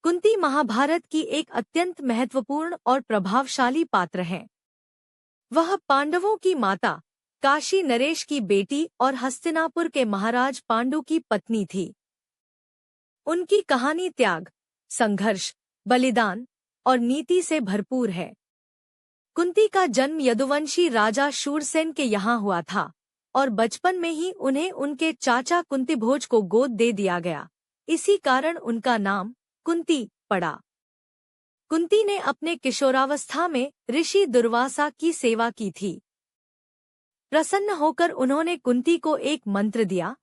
कुंती महाभारत की एक अत्यंत महत्वपूर्ण और प्रभावशाली पात्र है। वह पांडवों की माता, काशी नरेश की बेटी और हस्तिनापुर के महाराज पांडु की पत्नी थी। उनकी कहानी त्याग, संघर्ष, बलिदान और नीति से भरपूर है। कुंती का जन्म यदुवंशी राजा शूरसेन के यहाँ हुआ था और बचपन में ही उन्हें उनके चाचा कुंतीभोज को गोद दे दिया गया। इसी कारण उनका नाम कुंती पड़ा। कुंती ने अपने किशोरावस्था में ऋषि दुर्वासा की सेवा की थी। प्रसन्न होकर उन्होंने कुंती को एक मंत्र दिया,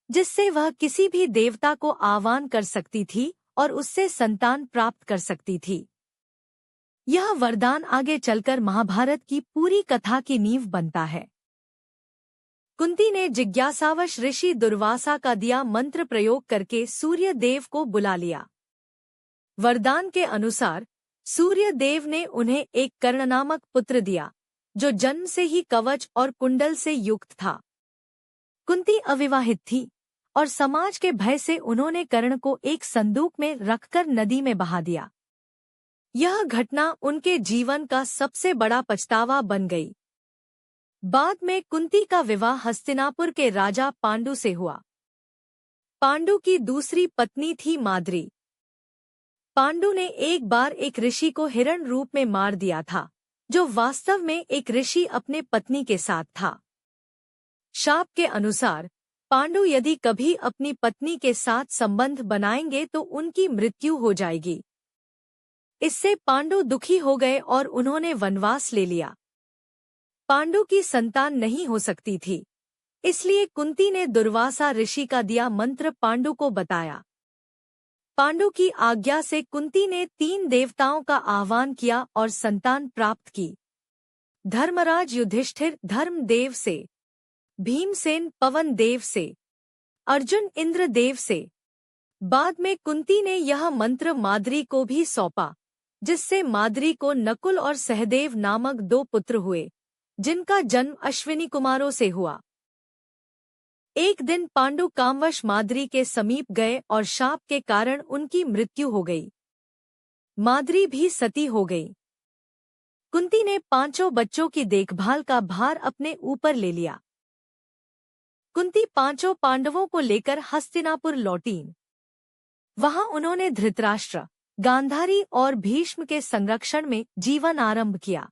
जिससे वह किसी भी देवता को आह्वान कर सकती थी और उससे संतान प्राप्त कर सकती थी। यह वरदान आगे चलकर महाभारत की पूरी कथा की नींव बनता है। कुंती ने जिज्ञासावश ऋषि दुर्वासा का दिया मंत्र प्रयोग करके सूर्य देव को बुला लिया। वरदान के अनुसार सूर्य देव ने उन्हें एक कर्ण नामक पुत्र दिया, जो जन्म से ही कवच और कुंडल से युक्त था। कुंती अविवाहित थी और समाज के भय से उन्होंने कर्ण को एक संदूक में रखकर नदी में बहा दिया। यह घटना उनके जीवन का सबसे बड़ा पछतावा बन गई। बाद में कुंती का विवाह हस्तिनापुर के राजा पांडु से हुआ। पांडु की दूसरी पत्नी थी माद्री। पांडु ने एक बार एक ऋषि को हिरण रूप में मार दिया था, जो वास्तव में एक ऋषि अपने पत्नी के साथ था। शाप के अनुसार पांडु यदि कभी अपनी पत्नी के साथ संबंध बनाएंगे तो उनकी मृत्यु हो जाएगी। इससे पांडु दुखी हो गए और उन्होंने वनवास ले लिया। पांडु की संतान नहीं हो सकती थी, इसलिए कुंती ने दुर्वासा ऋषि का दिया मंत्र पांडु को बताया। पांडु की आज्ञा से कुंती ने 3 देवताओं का आह्वान किया और संतान प्राप्त की। धर्मराज युधिष्ठिर धर्मदेव से, भीमसेन पवन देव से, अर्जुन इंद्र देव से। बाद में कुंती ने यह मंत्र माद्री को भी सौंपा, जिससे माद्री को नकुल और सहदेव नामक 2 पुत्र हुए, जिनका जन्म अश्विनी कुमारों से हुआ। एक दिन पांडु कामवश माद्री के समीप गए और शाप के कारण उनकी मृत्यु हो गई। माद्री भी सती हो गई। कुंती ने 5 बच्चों की देखभाल का भार अपने ऊपर ले लिया। कुंती 5 पांडवों को लेकर हस्तिनापुर लौटीं। वहां उन्होंने धृतराष्ट्र, गांधारी और भीष्म के संरक्षण में जीवन आरंभ किया।